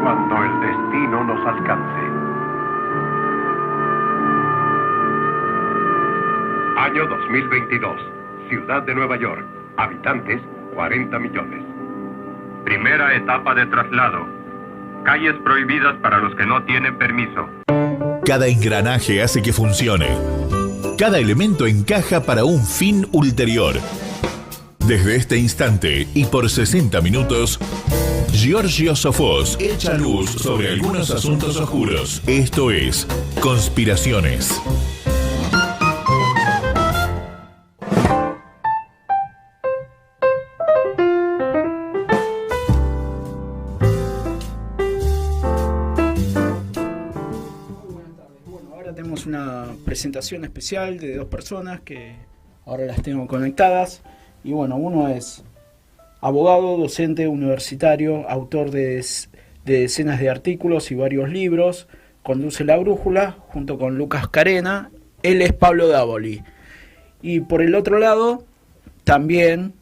cuando el destino nos alcance. Año 2022. Ciudad de Nueva York. Habitantes, 40 millones. Primera etapa de traslado. Calles prohibidas para los que no tienen permiso. Cada engranaje hace que funcione. Cada elemento encaja para un fin ulterior. Desde este instante y por 60 minutos, Giorgio Sofós echa luz sobre algunos asuntos oscuros. Esto es Conspiraciones. Una presentación especial de dos personas que ahora las tengo conectadas. Y bueno, uno es abogado, docente universitario, autor de decenas de artículos y varios libros, conduce La Brújula junto con Lucas Carena. Él es Pablo Davoli. Y por el otro lado, también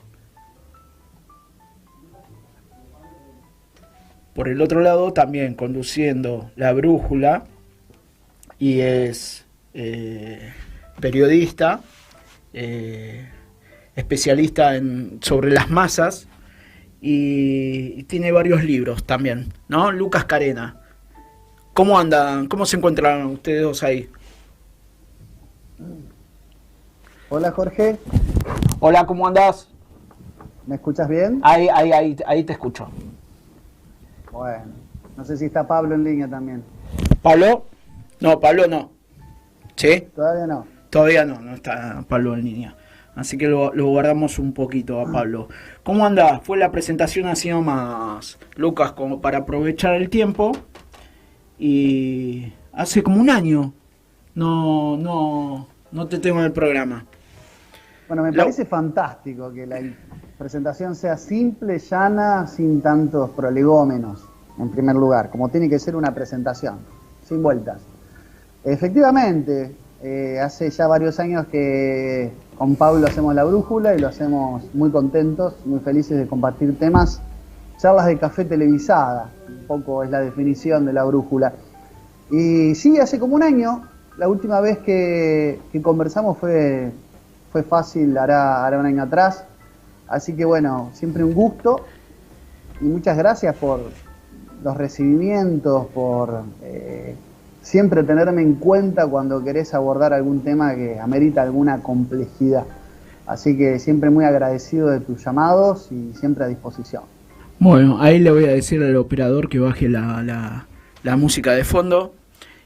conduciendo La Brújula, y es periodista, especialista sobre las masas, y tiene varios libros también, ¿no? Lucas Carena. ¿Cómo andan? ¿Cómo se encuentran ustedes dos ahí? Hola, Jorge. Hola, ¿cómo andás? ¿Me escuchas bien? Ahí te escucho. Bueno, no sé si está Pablo en línea también. ¿Pablo? No, Pablo no. ¿Sí? Todavía no. Todavía no está Pablo en línea. Así que lo guardamos un poquito a Pablo. ¿Cómo anda? Fue la presentación así nomás, Lucas, como para aprovechar el tiempo. Y hace como un año no te tengo en el programa. Bueno, me parece fantástico que la presentación sea simple, llana, sin tantos prolegómenos, en primer lugar, como tiene que ser una presentación, sin vueltas. Efectivamente, hace ya varios años que con Pablo hacemos La Brújula y lo hacemos muy contentos, muy felices de compartir temas, charlas de café televisada, un poco es la definición de La Brújula. Y sí, hace como un año, la última vez que conversamos fue fácil, hará un año atrás, así que bueno, siempre un gusto y muchas gracias por los recibimientos, por siempre tenerme en cuenta cuando querés abordar algún tema que amerita alguna complejidad. Así que siempre muy agradecido de tus llamados y siempre a disposición. Bueno, ahí le voy a decir al operador que baje la música de fondo.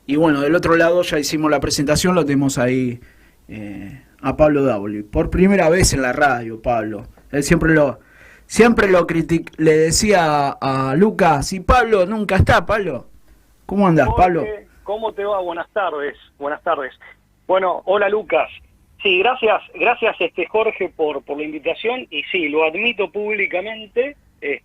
Y bueno, del otro lado ya hicimos la presentación, lo tenemos ahí a Pablo Davoli. Por primera vez en la radio, Pablo. Él siempre lo le decía a Lucas, y Pablo nunca está, Pablo. ¿Cómo andás, Pablo? ¿Cómo te va? Buenas tardes. Bueno, hola Lucas. Sí, gracias Jorge por la invitación, y sí, lo admito públicamente, es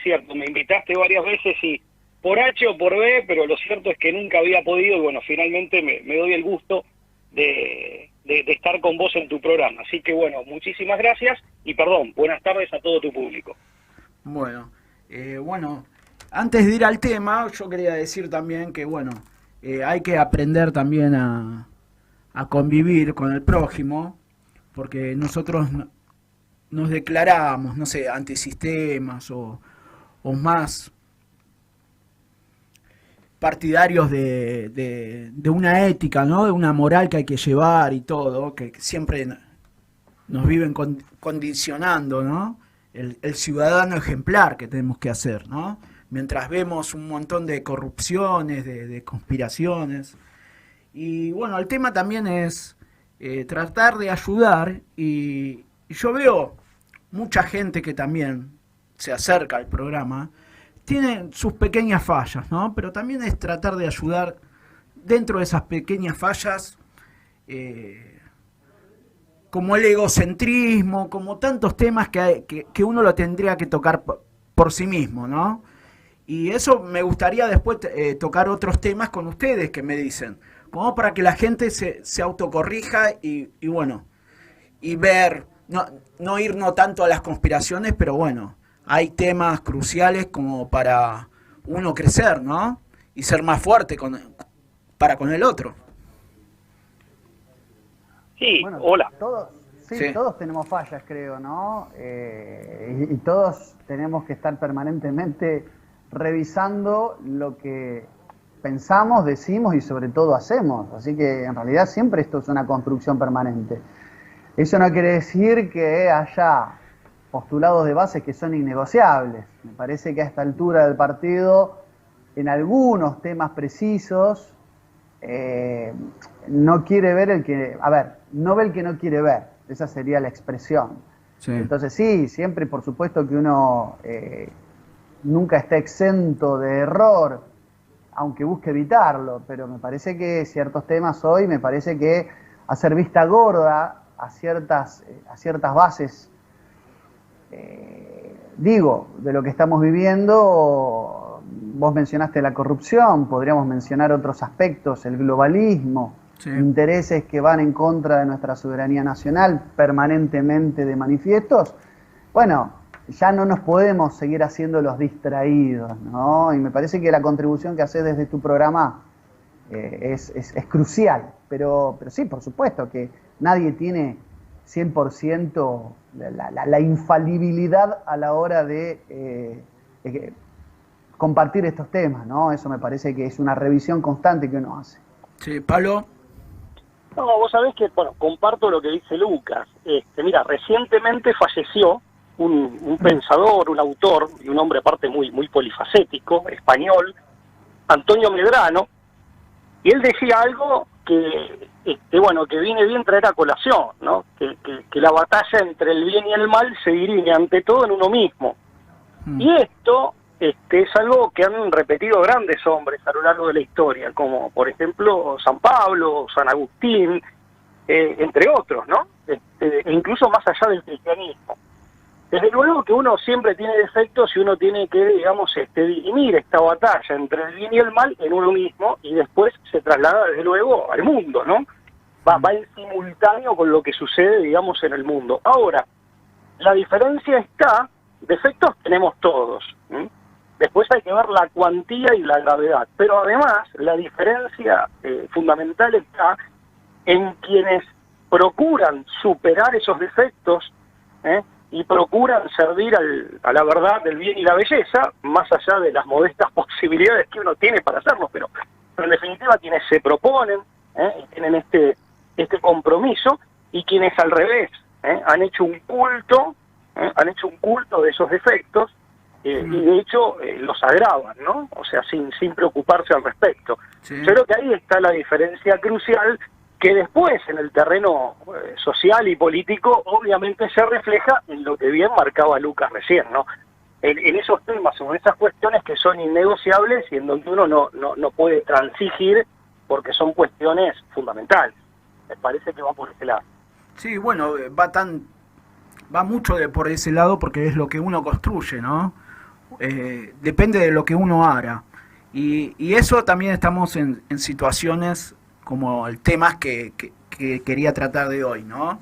cierto, me invitaste varias veces y por H o por B, pero lo cierto es que nunca había podido, y bueno, finalmente me doy el gusto de estar con vos en tu programa. Así que bueno, muchísimas gracias y perdón, buenas tardes a todo tu público. Bueno, antes de ir al tema, yo quería decir también que, bueno, hay que aprender también a convivir con el prójimo, porque nosotros nos declaramos, no sé, antisistemas o más partidarios de una ética, ¿no? De una moral que hay que llevar y todo, que siempre nos viven condicionando, ¿no? El ciudadano ejemplar que tenemos que hacer, ¿no? Mientras vemos un montón de corrupciones, de conspiraciones. Y bueno, el tema también es tratar de ayudar, y yo veo mucha gente que también se acerca al programa, tiene sus pequeñas fallas, ¿no? Pero también es tratar de ayudar dentro de esas pequeñas fallas, como el egocentrismo, como tantos temas que uno lo tendría que tocar por sí mismo, ¿no? Y eso me gustaría después tocar otros temas con ustedes que me dicen, como para que la gente se autocorrija y bueno, y ver, no ir no tanto a las conspiraciones, pero bueno, hay temas cruciales como para uno crecer, ¿no? Y ser más fuerte para con el otro. Sí, Bueno, hola. Sí. Todos tenemos fallas, creo, ¿no? Y todos tenemos que estar permanentemente revisando lo que pensamos, decimos y sobre todo hacemos. Así que en realidad siempre esto es una construcción permanente. Eso no quiere decir que haya postulados de base que son innegociables. Me parece que a esta altura del partido, en algunos temas precisos, no quiere ver no ve el que no quiere ver. Esa sería la expresión. Sí. Entonces sí, siempre por supuesto que uno nunca está exento de error, aunque busque evitarlo, pero me parece que ciertos temas hoy, me parece que hacer vista gorda a ciertas bases, de lo que estamos viviendo. Vos mencionaste la corrupción, podríamos mencionar otros aspectos, el globalismo, sí, intereses que van en contra de nuestra soberanía nacional permanentemente de manifiestos. Bueno, ya no nos podemos seguir haciendo los distraídos, ¿no? Y me parece que la contribución que haces desde tu programa es crucial, pero sí, por supuesto que nadie tiene 100% la infalibilidad a la hora de compartir estos temas, ¿no? Eso me parece que es una revisión constante que uno hace. Sí, Pablo. No, vos sabés que, bueno, comparto lo que dice Lucas. Mira, recientemente falleció un pensador, un autor, y un hombre aparte muy polifacético, español, Antonio Medrano, y él decía algo que viene bien traer a colación, ¿no? Que la batalla entre el bien y el mal se dirige ante todo en uno mismo. Y esto es algo que han repetido grandes hombres a lo largo de la historia, como por ejemplo San Pablo, San Agustín, entre otros, ¿no? E incluso más allá del cristianismo. Desde luego que uno siempre tiene defectos y uno tiene que, digamos, dirimir esta batalla entre el bien y el mal en uno mismo, y después se traslada, desde luego, al mundo, ¿no? Va en simultáneo con lo que sucede, digamos, en el mundo. Ahora, la diferencia está, defectos tenemos todos, ¿sí? Después hay que ver la cuantía y la gravedad, pero además la diferencia fundamental está en quienes procuran superar esos defectos, y procuran servir a la verdad del bien y la belleza, más allá de las modestas posibilidades que uno tiene para hacerlo, pero en definitiva quienes se proponen, y tienen este compromiso, y quienes al revés han hecho un culto de esos defectos, y de hecho los agravan, ¿no? O sea, sin preocuparse al respecto. Sí. Yo creo que ahí está la diferencia crucial, que después en el terreno social y político obviamente se refleja en lo que bien marcaba Lucas recién, ¿no? En esos temas o en esas cuestiones que son innegociables y en donde uno no puede transigir porque son cuestiones fundamentales. Me parece que va por ese lado. Sí, bueno, va mucho por ese lado porque es lo que uno construye, ¿no? Depende de lo que uno haga. Y eso también estamos en situaciones como el tema que quería tratar de hoy, ¿no?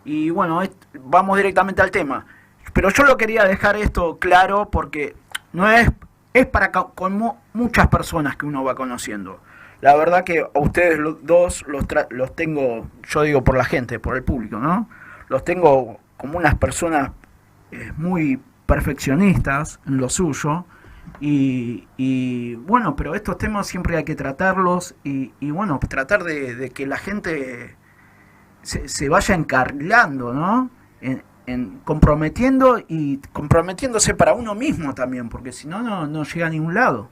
Y bueno, vamos directamente al tema. Pero yo lo quería dejar esto claro porque no es para con muchas personas que uno va conociendo. La verdad que a ustedes dos los tengo, yo digo por la gente, por el público, ¿no? Los tengo como unas personas muy perfeccionistas en lo suyo. Y bueno, pero estos temas siempre hay que tratarlos y bueno, tratar de que la gente se vaya encarrilando, ¿no? En comprometiéndose para uno mismo también, porque si no llega a ningún lado.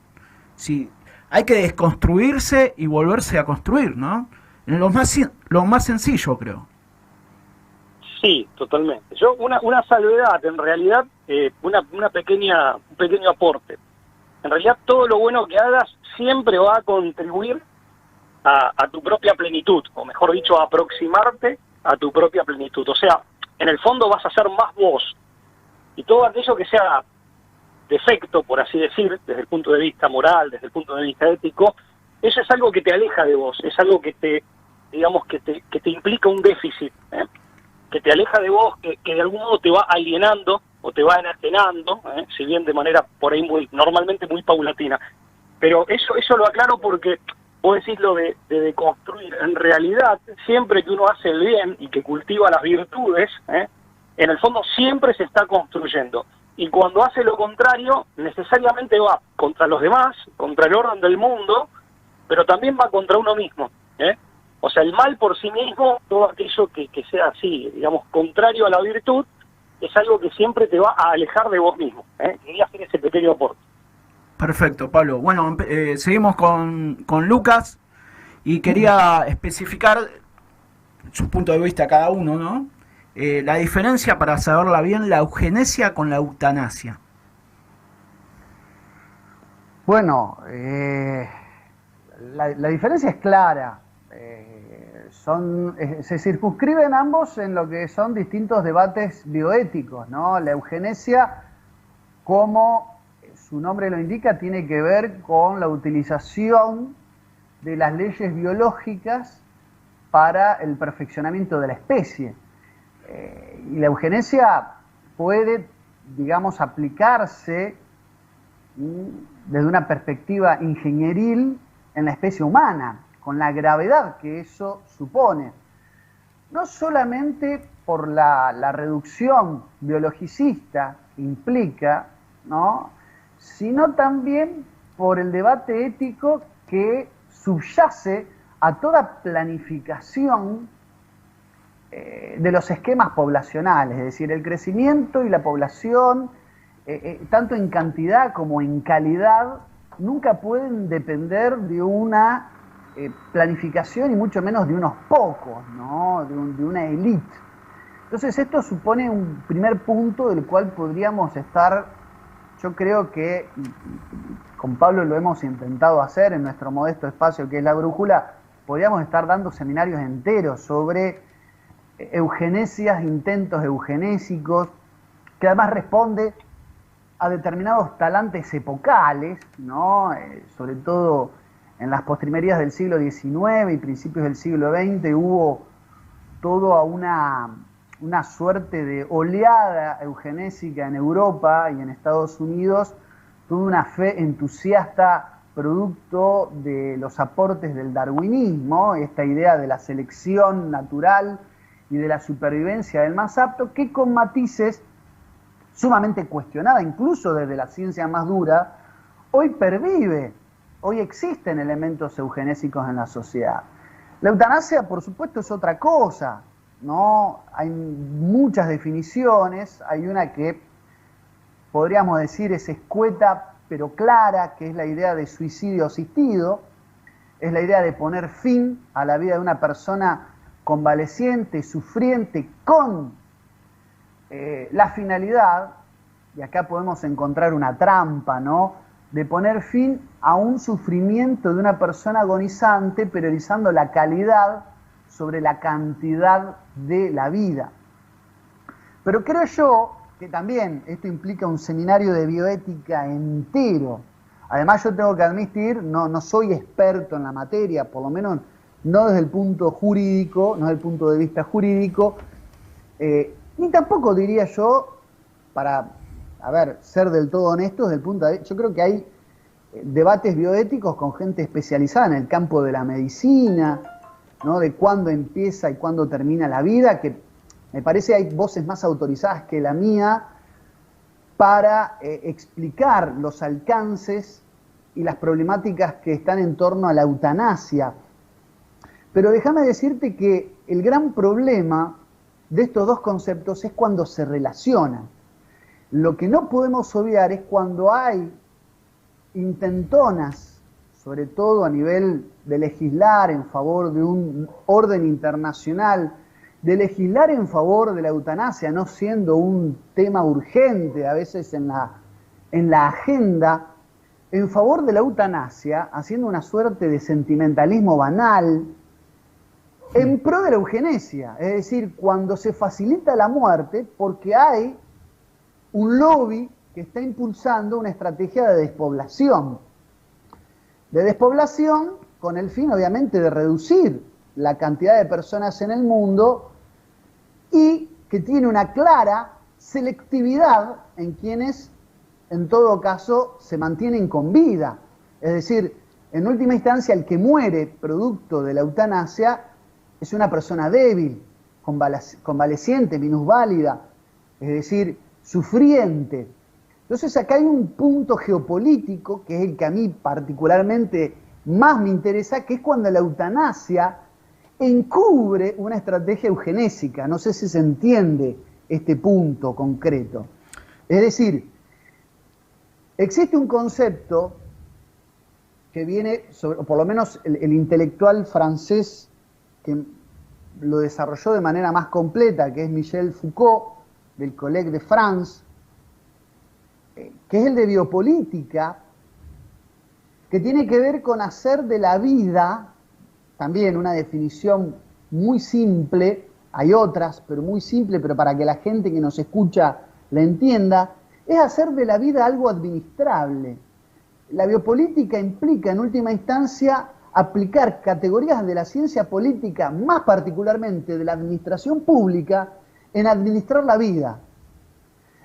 Sí, hay que desconstruirse y volverse a construir, ¿no? En lo más sencillo, creo. Sí, totalmente. Yo una salvedad, en realidad, un pequeño aporte. En realidad, todo lo bueno que hagas siempre va a contribuir a tu propia plenitud, o mejor dicho, a aproximarte a tu propia plenitud. O sea, en el fondo vas a ser más vos. Y todo aquello que sea defecto, por así decir, desde el punto de vista moral, desde el punto de vista ético, eso es algo que te aleja de vos, es algo que te implica un déficit, que te aleja de vos, que de algún modo te va alienando o te va enajenando, si bien de manera por ahí normalmente muy paulatina. Pero eso lo aclaro porque vos decís lo de deconstruir. En realidad, siempre que uno hace el bien y que cultiva las virtudes, en el fondo siempre se está construyendo. Y cuando hace lo contrario, necesariamente va contra los demás, contra el orden del mundo, pero también va contra uno mismo. O sea, el mal por sí mismo, todo aquello que sea así, digamos, contrario a la virtud, es algo que siempre te va a alejar de vos mismo. Quería hacer ese pequeño aporte. Perfecto, Pablo. Bueno, seguimos con Lucas y quería especificar su punto de vista cada uno, ¿no? La diferencia, para saberla bien, la eugenesia con la eutanasia. Bueno, la diferencia es clara. Se circunscriben ambos en lo que son distintos debates bioéticos, ¿no? La eugenesia, como su nombre lo indica, tiene que ver con la utilización de las leyes biológicas para el perfeccionamiento de la especie. Y la eugenesia puede, digamos, aplicarse desde una perspectiva ingenieril en la especie humana, con la gravedad que eso supone. No solamente por la reducción biologicista que implica, ¿no?, sino también por el debate ético que subyace a toda planificación de los esquemas poblacionales, es decir, el crecimiento y la población, tanto en cantidad como en calidad, nunca pueden depender de una planificación y mucho menos de unos pocos, ¿no?, de una élite. Entonces esto supone un primer punto del cual podríamos estar, yo creo que con Pablo lo hemos intentado hacer en nuestro modesto espacio que es La Brújula, podríamos estar dando seminarios enteros sobre eugenesias, intentos eugenésicos, que además responde a determinados talantes epocales, ¿no? Sobre todo en las postrimerías del siglo XIX y principios del siglo XX hubo toda una suerte de oleada eugenésica en Europa y en Estados Unidos, toda una fe entusiasta producto de los aportes del darwinismo, esta idea de la selección natural y de la supervivencia del más apto, que con matices sumamente cuestionada, incluso desde la ciencia más dura, hoy pervive, hoy existen elementos eugenésicos en la sociedad. La eutanasia, por supuesto, es otra cosa, ¿no? Hay muchas definiciones, hay una que podríamos decir es escueta pero clara, que es la idea de suicidio asistido, es la idea de poner fin a la vida de una persona convaleciente, sufriente, con la finalidad, y acá podemos encontrar una trampa, ¿no?, de poner fin a un sufrimiento de una persona agonizante, priorizando la calidad sobre la cantidad de la vida. Pero creo yo que también esto implica un seminario de bioética entero. Además, yo tengo que admitir, no soy experto en la materia, por lo menos no desde el punto jurídico, no desde el punto de vista jurídico, ni tampoco diría yo, para ser del todo honesto, desde el punto de vista, yo creo que hay debates bioéticos con gente especializada en el campo de la medicina, ¿no?, de cuándo empieza y cuándo termina la vida, que me parece hay voces más autorizadas que la mía para explicar los alcances y las problemáticas que están en torno a la eutanasia. Pero déjame decirte que el gran problema de estos dos conceptos es cuando se relacionan. Lo que no podemos obviar es cuando hay intentonas, sobre todo a nivel de legislar en favor de un orden internacional, de legislar en favor de la eutanasia, no siendo un tema urgente a veces en la agenda, en favor de la eutanasia, haciendo una suerte de sentimentalismo banal, en pro de la eugenesia, es decir, cuando se facilita la muerte porque hay un lobby que está impulsando una estrategia de despoblación con el fin obviamente de reducir la cantidad de personas en el mundo y que tiene una clara selectividad en quienes, en todo caso, se mantienen con vida. Es decir, en última instancia, el que muere producto de la eutanasia es una persona débil, convaleciente, minusválida, es decir, sufriente. Entonces acá hay un punto geopolítico, que es el que a mí particularmente más me interesa, que es cuando la eutanasia encubre una estrategia eugenésica. No sé si se entiende este punto concreto. Es decir, existe un concepto que viene, o por lo menos el intelectual francés que lo desarrolló de manera más completa, que es Michel Foucault, del Collège de France, que es el de biopolítica, que tiene que ver con hacer de la vida, también una definición muy simple, hay otras, pero muy simple, pero para que la gente que nos escucha la entienda, es hacer de la vida algo administrable. La biopolítica implica, en última instancia, aplicar categorías de la ciencia política, más particularmente de la administración pública, en administrar la vida.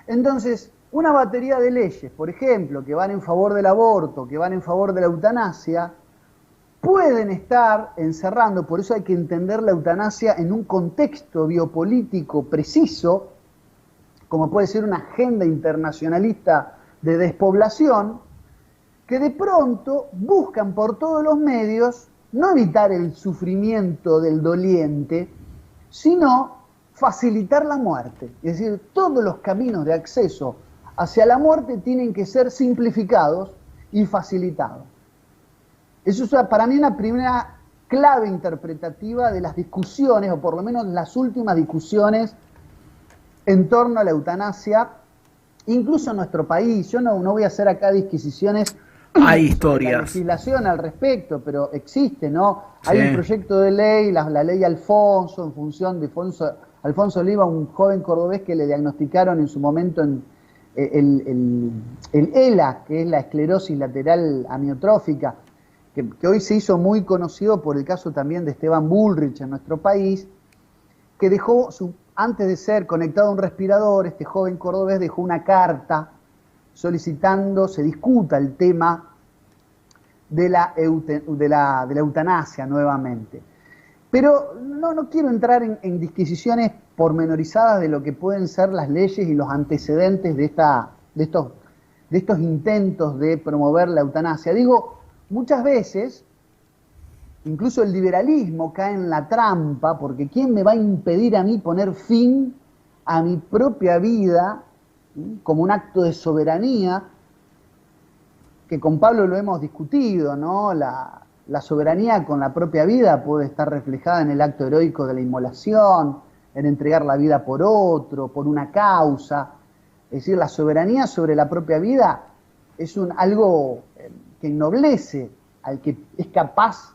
Entonces, una batería de leyes, por ejemplo, que van en favor del aborto, que van en favor de la eutanasia, pueden estar encerrando, por eso hay que entender la eutanasia en un contexto biopolítico preciso, como puede ser una agenda internacionalista de despoblación, que de pronto buscan por todos los medios no evitar el sufrimiento del doliente, sino facilitar la muerte. Es decir, todos los caminos de acceso hacia la muerte tienen que ser simplificados y facilitados. Eso es para mí una primera clave interpretativa de las discusiones, o por lo menos las últimas discusiones en torno a la eutanasia, incluso en nuestro país. Yo no voy a hacer acá disquisiciones. Hay historias. La legislación al respecto, pero existe, ¿no? Sí. Hay un proyecto de ley, la ley Alfonso, en función de Alfonso Oliva, un joven cordobés que le diagnosticaron en su momento el ELA, que es la esclerosis lateral amiotrófica, que hoy se hizo muy conocido por el caso también de Esteban Bullrich en nuestro país, que dejó, antes de ser conectado a un respirador, este joven cordobés dejó una carta solicitando se discuta el tema de la eutanasia nuevamente. Pero no quiero entrar en disquisiciones pormenorizadas de lo que pueden ser las leyes y los antecedentes de estos intentos de promover la eutanasia. Digo, muchas veces, incluso el liberalismo cae en la trampa, porque ¿quién me va a impedir a mí poner fin a mi propia vida como un acto de soberanía? Que con Pablo lo hemos discutido, ¿no? La soberanía con la propia vida puede estar reflejada en el acto heroico de la inmolación, en entregar la vida por otro, por una causa. Es decir, la soberanía sobre la propia vida es algo que ennoblece al que es capaz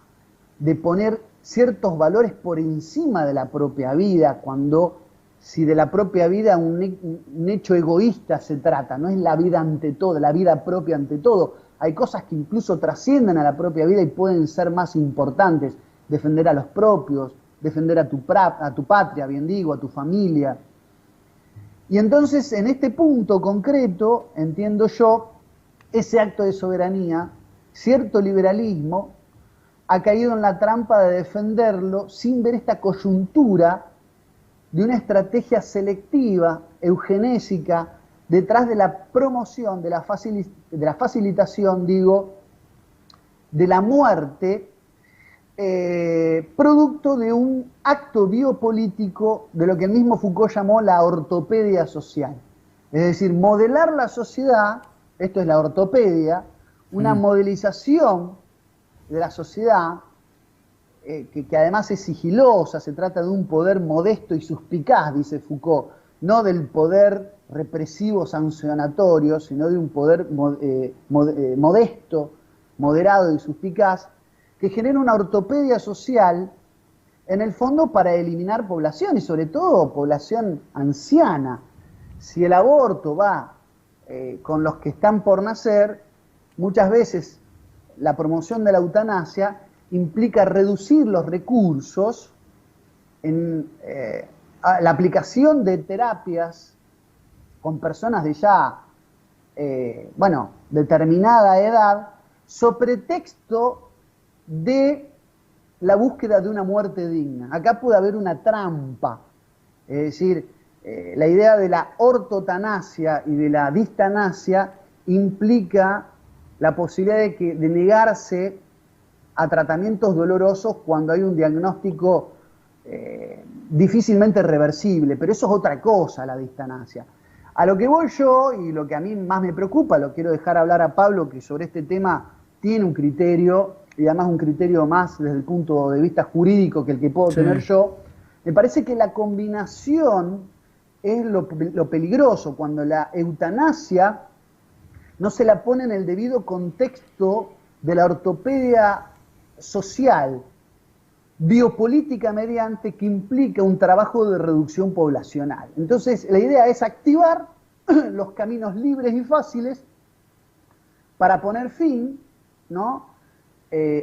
de poner ciertos valores por encima de la propia vida, cuando, si de la propia vida un hecho egoísta se trata, no es la vida ante todo, la vida propia ante todo. Hay cosas que incluso trascienden a la propia vida y pueden ser más importantes. Defender a los propios, defender a tu patria, bien digo, a tu familia. Y entonces, en este punto concreto, entiendo yo, ese acto de soberanía, cierto liberalismo, ha caído en la trampa de defenderlo sin ver esta coyuntura de una estrategia selectiva, eugenésica, detrás de la promoción, de la facilitación, digo, de la muerte, producto de un acto biopolítico de lo que el mismo Foucault llamó la ortopedia social. Es decir, modelar la sociedad, esto es la ortopedia, una modelización de la sociedad que además es sigilosa, se trata de un poder modesto y suspicaz, dice Foucault, no del poder represivo sancionatorio, sino de un poder modesto, moderado y suspicaz, que genera una ortopedia social, en el fondo para eliminar población, y sobre todo población anciana. Si el aborto va con los que están por nacer, muchas veces la promoción de la eutanasia implica reducir los recursos en la aplicación de terapias con personas de ya, determinada edad, sobre texto de la búsqueda de una muerte digna. Acá puede haber una trampa, es decir, la idea de la ortotanasia y de la distanasia implica la posibilidad de negarse a tratamientos dolorosos cuando hay un diagnóstico difícilmente reversible, pero eso es otra cosa, la distanasia. A lo que voy yo, y lo que a mí más me preocupa, lo quiero dejar hablar a Pablo, que sobre este tema tiene un criterio, y además un criterio más desde el punto de vista jurídico que el que puedo tener yo. Me parece que la combinación es lo peligroso, cuando la eutanasia no se la pone en el debido contexto de la ortopedia social, biopolítica mediante, que implica un trabajo de reducción poblacional. Entonces, la idea es activar los caminos libres y fáciles para poner fin, ¿no?,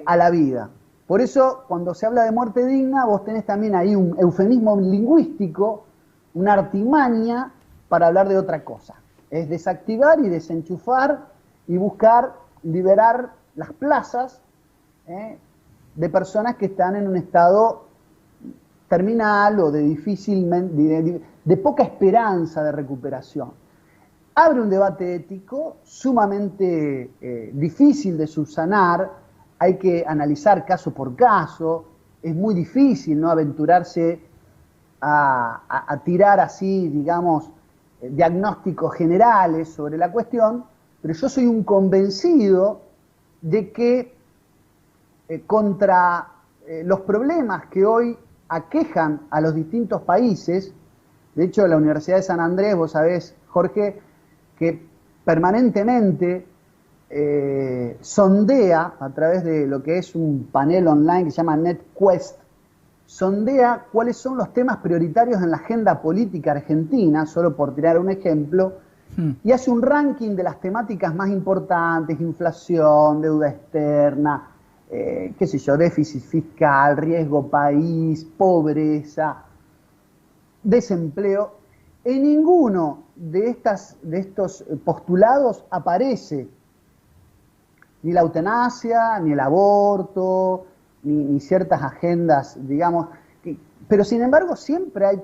a la vida. Por eso, cuando se habla de muerte digna, vos tenés también ahí un eufemismo lingüístico, una artimaña para hablar de otra cosa. Es desactivar y desenchufar y buscar liberar las plazas de personas que están en un estado terminal o de poca esperanza de recuperación. Abre un debate ético sumamente difícil de subsanar, hay que analizar caso por caso, es muy difícil no aventurarse a tirar así, digamos, diagnósticos generales sobre la cuestión, pero yo soy un convencido de que contra los problemas que hoy aquejan a los distintos países, de hecho la Universidad de San Andrés, vos sabés, Jorge, que permanentemente sondea a través de lo que es un panel online que se llama NetQuest, sondea cuáles son los temas prioritarios en la agenda política argentina, solo por tirar un ejemplo, y hace un ranking de las temáticas más importantes: inflación, deuda externa, qué sé yo, déficit fiscal, riesgo país, pobreza, desempleo. En ninguno de estos postulados aparece ni la eutanasia, ni el aborto, ni ciertas agendas, digamos, pero sin embargo siempre hay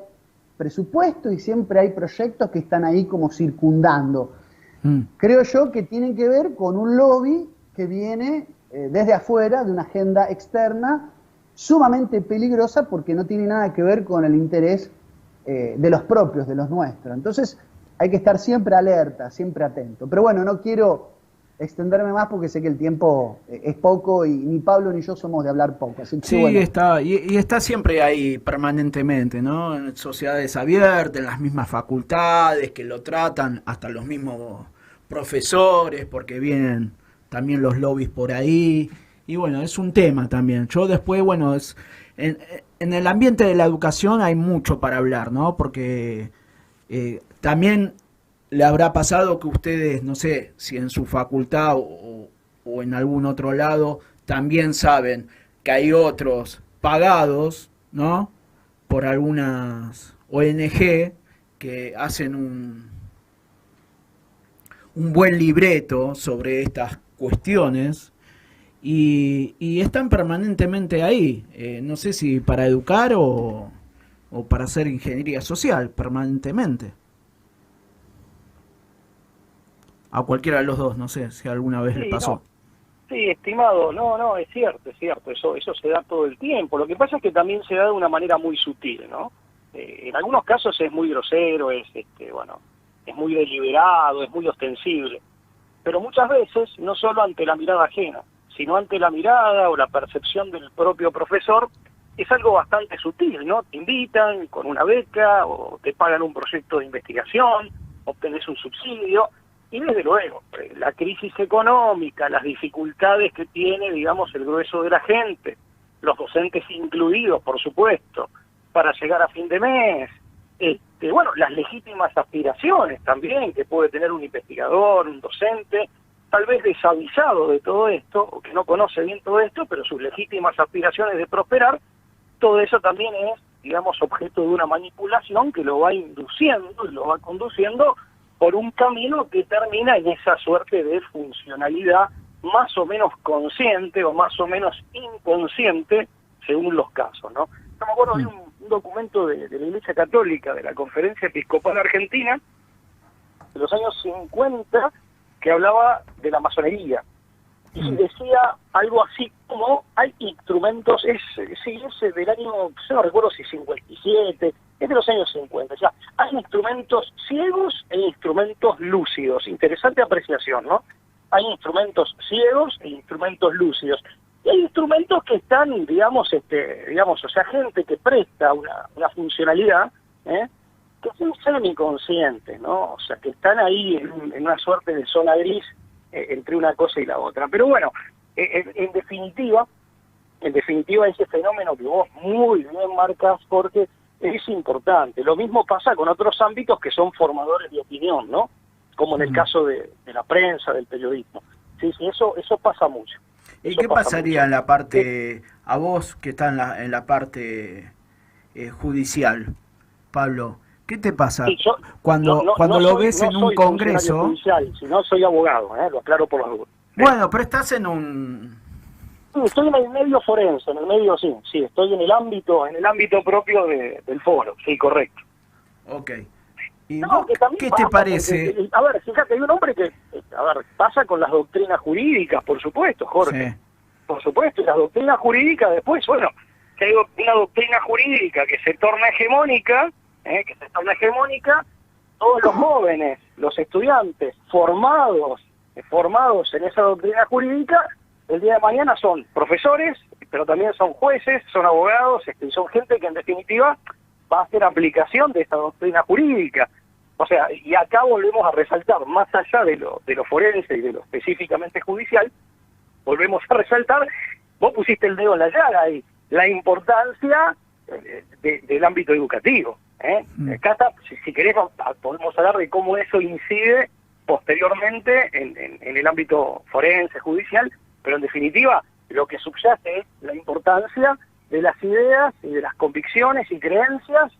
presupuesto y siempre hay proyectos que están ahí como circundando. Creo yo que tienen que ver con un lobby que viene desde afuera, de una agenda externa sumamente peligrosa, porque no tiene nada que ver con el interés de los propios, de los nuestros. Entonces hay que estar siempre alerta, siempre atento. Pero bueno, no quiero extenderme más porque sé que el tiempo es poco y ni Pablo ni yo somos de hablar poco. Así que, sí, bueno. está, y está siempre ahí permanentemente, ¿no? En sociedades abiertas, en las mismas facultades que lo tratan, hasta los mismos profesores, porque vienen también los lobbies por ahí. Y bueno, es un tema también. Yo después, bueno, en el ambiente de la educación hay mucho para hablar, ¿no? Porque también le habrá pasado que ustedes, no sé, si en su facultad o en algún otro lado, también saben que hay otros pagados, ¿no?, por algunas ONG que hacen un buen libreto sobre estas cuestiones y están permanentemente ahí. No sé si para educar o para hacer ingeniería social, permanentemente. A cualquiera de los dos, no sé si alguna vez le pasó. No. Sí, estimado, no, es cierto, eso se da todo el tiempo. Lo que pasa es que también se da de una manera muy sutil, ¿no? En algunos casos es muy grosero, es muy deliberado, es muy ostensible, pero muchas veces no solo ante la mirada ajena, sino ante la mirada o la percepción del propio profesor, es algo bastante sutil, ¿no? Te invitan con una beca o te pagan un proyecto de investigación, obtenés un subsidio. Y desde luego, la crisis económica, las dificultades que tiene, digamos, el grueso de la gente, los docentes incluidos, por supuesto, para llegar a fin de mes, las legítimas aspiraciones también que puede tener un investigador, un docente, tal vez desavisado de todo esto, o que no conoce bien todo esto, pero sus legítimas aspiraciones de prosperar, todo eso también es, digamos, objeto de una manipulación que lo va induciendo y lo va conduciendo por un camino que termina en esa suerte de funcionalidad más o menos consciente o más o menos inconsciente según los casos, ¿no? Yo me acuerdo de un documento de la Iglesia Católica, de la Conferencia Episcopal Argentina, de los años 50, que hablaba de la masonería. Y decía algo así como, hay instrumentos, es del año, yo no recuerdo si 57, es de los años 50, o sea, hay instrumentos ciegos e instrumentos lúcidos. Interesante apreciación, ¿no? Hay instrumentos ciegos e instrumentos lúcidos. Y hay instrumentos que están, digamos, o sea, gente que presta una funcionalidad, que son semiconscientes, ¿no? O sea, que están ahí en una suerte de zona gris entre una cosa y la otra. Pero bueno, en definitiva, ese fenómeno que vos muy bien marcas, porque es importante. Lo mismo pasa con otros ámbitos que son formadores de opinión, ¿no? Como en el caso de la prensa, del periodismo. Sí, eso pasa mucho. ¿Y qué pasaría en la parte, a vos que está en la parte judicial, Pablo? ¿Qué te pasa sí, yo, cuando lo ves en un congreso? Judicial, si no soy abogado, lo aclaro por las dudas. Bueno, pero estás en un... Sí, estoy en el medio forense, en el medio sí, estoy en el ámbito propio del foro, sí, correcto. Ok. ¿Y no, vos, qué te parece? A ver, fíjate, hay un hombre que, pasa con las doctrinas jurídicas, por supuesto, Jorge. Sí. Por supuesto, y las doctrinas jurídicas después, bueno, que hay una doctrina jurídica que se torna hegemónica, todos los jóvenes, los estudiantes formados en esa doctrina jurídica, el día de mañana son profesores, pero también son jueces, son abogados, y son gente que en definitiva va a hacer aplicación de esta doctrina jurídica. O sea, y acá volvemos a resaltar, más allá de lo forense y de lo específicamente judicial, volvemos a resaltar, vos pusiste el dedo en la llaga ahí, la importancia del ámbito educativo. Acá está, si querés, podemos hablar de cómo eso incide posteriormente en el ámbito forense, judicial, pero en definitiva lo que subyace es la importancia de las ideas y de las convicciones y creencias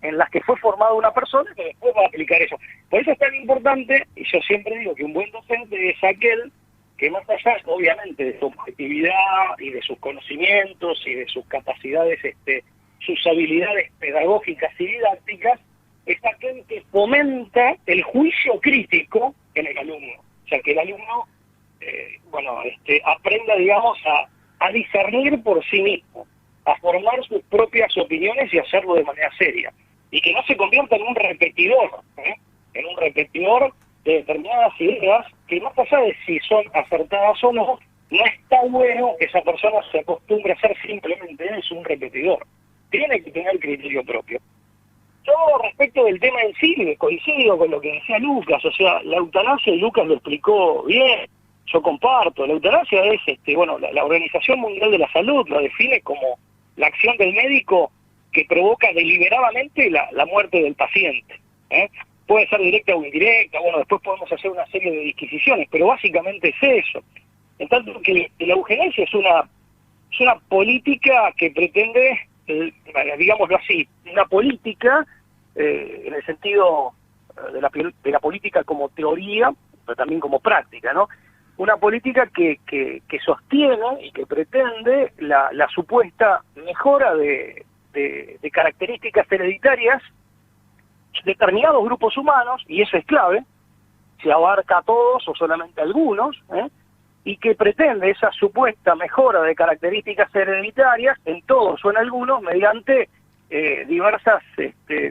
en las que fue formada una persona que después va a aplicar eso. Por eso es tan importante, y yo siempre digo que un buen docente es aquel que, más allá, obviamente, de su objetividad y de sus conocimientos y de sus capacidades, sus habilidades pedagógicas y didácticas, es aquel que fomenta el juicio crítico en el alumno. O sea, que el alumno, aprenda, digamos, a discernir por sí mismo, a formar sus propias opiniones y hacerlo de manera seria. Y que no se convierta en un repetidor, de determinadas ideas, que más allá de si son acertadas o no, no está bueno que esa persona se acostumbre a ser simplemente un repetidor. Tiene que tener criterio propio. Yo, respecto del tema en sí, coincido con lo que decía Lucas, o sea, la eutanasia, y Lucas lo explicó bien, yo comparto, la eutanasia es, la Organización Mundial de la Salud la define como la acción del médico que provoca deliberadamente la muerte del paciente. Puede ser directa o indirecta, después podemos hacer una serie de disquisiciones, pero básicamente es eso. En tanto que la eugenesia es una política que pretende, digámoslo así, una política en el sentido de la política como teoría, pero también como práctica, ¿no? Una política que sostiene y que pretende la supuesta mejora de características hereditarias de determinados grupos humanos, y eso es clave, se abarca a todos o solamente a algunos, y que pretende esa supuesta mejora de características hereditarias en todos o en algunos mediante diversas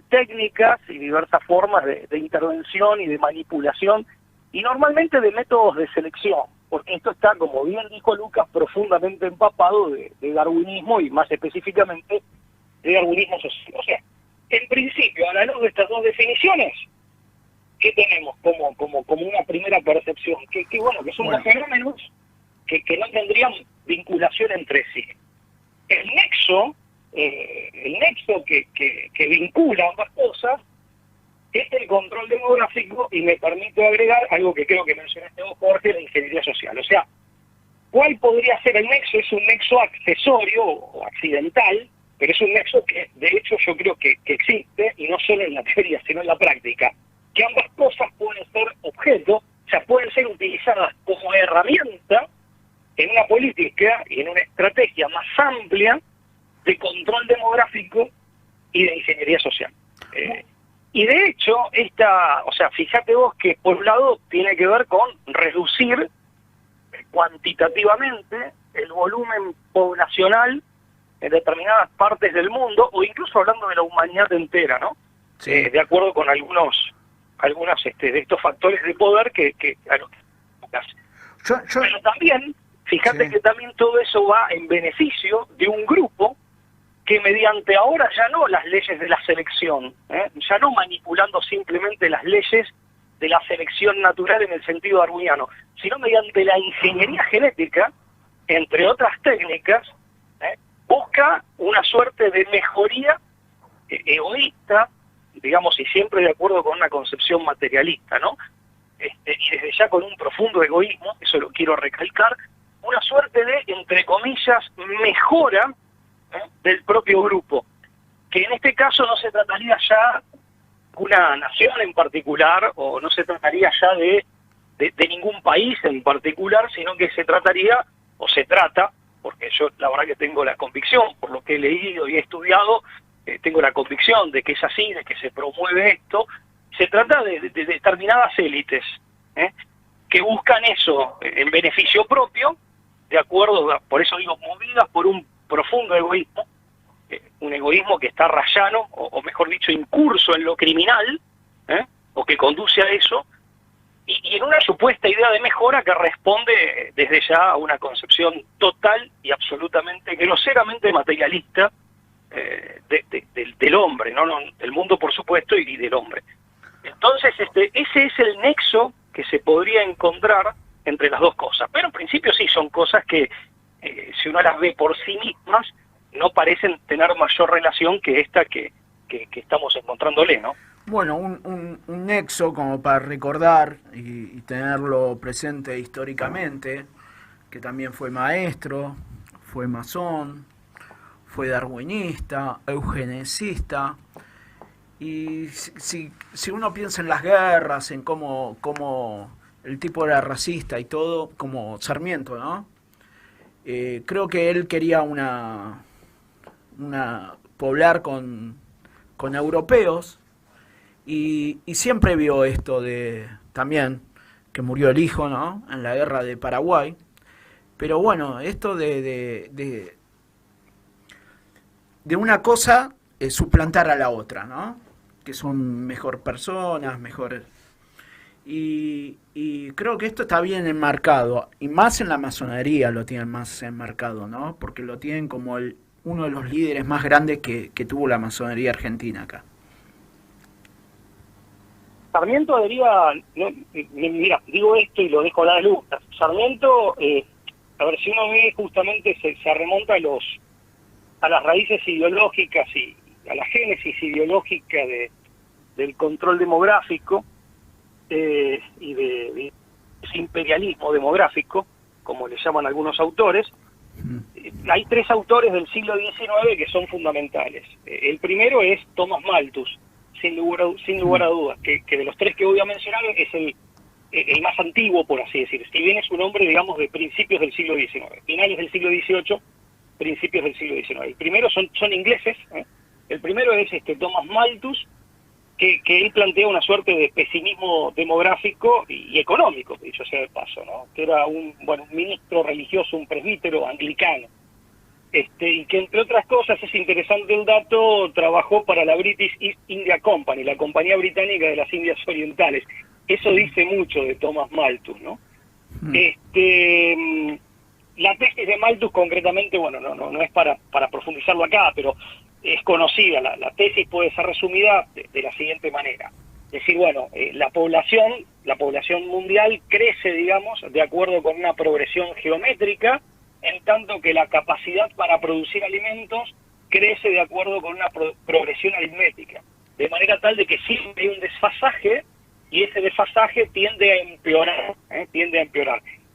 técnicas y diversas formas de intervención y de manipulación, y normalmente de métodos de selección, porque esto está, como bien dijo Lucas, profundamente empapado de darwinismo, y más específicamente de darwinismo social. O sea, en principio, a la luz de estas dos definiciones, ¿qué tenemos como una primera percepción? Que son dos fenómenos que no tendrían vinculación entre sí. El nexo que vincula ambas cosas es el control demográfico, y me permito agregar algo que creo que mencionaste vos, Jorge, la ingeniería social. O sea, ¿cuál podría ser el nexo? Es un nexo accesorio o accidental, pero es un nexo que, de hecho, yo creo que existe, y no solo en la teoría, sino en la práctica, que ambas cosas pueden ser objeto, o sea, pueden ser utilizadas como herramienta en una política y en una estrategia más amplia de control demográfico y de ingeniería social. Y de hecho, o sea, fíjate vos que por un lado tiene que ver con reducir cuantitativamente el volumen poblacional en determinadas partes del mundo, o incluso hablando de la humanidad entera, ¿no? Sí. De acuerdo con algunos de estos factores de poder que a los pero también, fíjate Sí. que también todo eso va en beneficio de un grupo que mediante ahora ya no las leyes de la selección, ya no manipulando simplemente las leyes de la selección natural en el sentido darwiniano, sino mediante la ingeniería genética, entre otras técnicas, busca una suerte de mejoría egoísta, digamos, y siempre de acuerdo con una concepción materialista, ¿no? Y desde ya con un profundo egoísmo, eso lo quiero recalcar, una suerte de, entre comillas, mejora del propio grupo, que en este caso no se trataría ya de una nación en particular, o no se trataría ya de ningún país en particular, sino que se trataría, o se trata, porque yo la verdad que tengo la convicción, por lo que he leído y he estudiado, tengo la convicción de que es así, de que se promueve esto, se trata de determinadas élites, que buscan eso en beneficio propio, de acuerdo, por eso digo, movidas por un profundo egoísmo, un egoísmo que está rayano, o mejor dicho, incurso en lo criminal, o que conduce a eso, y en una supuesta idea de mejora que responde desde ya a una concepción total y absolutamente, groseramente materialista del hombre, ¿no? Del mundo por supuesto y del hombre. Entonces ese es el nexo que se podría encontrar entre las dos cosas, pero en principio sí son cosas que si uno las ve por sí mismas no parecen tener mayor relación que esta que estamos encontrándole, ¿no? Bueno, un nexo como para recordar y tenerlo presente históricamente, que también fue maestro, fue masón, fue darwinista, eugenicista, y si uno piensa en las guerras, en cómo el tipo era racista y todo, como Sarmiento, ¿no? Creo que él quería poblar con europeos, y siempre vio esto también, que murió el hijo, ¿no? En la guerra de Paraguay. Pero bueno, esto de una cosa suplantar a la otra, ¿no? Que son mejor personas, mejor. Y creo que esto está bien enmarcado, y más en la masonería lo tienen más enmarcado, ¿no? Porque lo tienen como uno de los líderes más grandes que tuvo la masonería argentina acá. Sarmiento deriva, mira, digo esto y lo dejo a la luz. Sarmiento, a ver, si uno ve justamente se remonta a las raíces ideológicas y a la génesis ideológica del control demográfico y de ese imperialismo demográfico, como le llaman algunos autores. Hay tres autores del siglo XIX que son fundamentales. El primero es Thomas Malthus, sin lugar a dudas, que de los tres que voy a mencionar es el más antiguo, por así decir. Si bien es un hombre, digamos, de principios del siglo XIX, finales del siglo XVIII, principios del siglo XIX. El primero son ingleses. El primero es Thomas Malthus, que él plantea una suerte de pesimismo demográfico y económico, dicho sea de paso, ¿no? Que era un ministro religioso, un presbítero anglicano, y que entre otras cosas, es interesante el dato, trabajó para la British East India Company, la compañía británica de las Indias Orientales. Eso dice mucho de Thomas Malthus, ¿no? La tesis de Malthus concretamente, bueno, no es para profundizarlo acá, pero es conocida. La tesis puede ser resumida de la siguiente manera. Es decir, bueno, la población mundial crece, digamos, de acuerdo con una progresión geométrica, en tanto que la capacidad para producir alimentos crece de acuerdo con una progresión aritmética, de manera tal de que siempre hay un desfasaje, y ese desfasaje tiende a empeorar,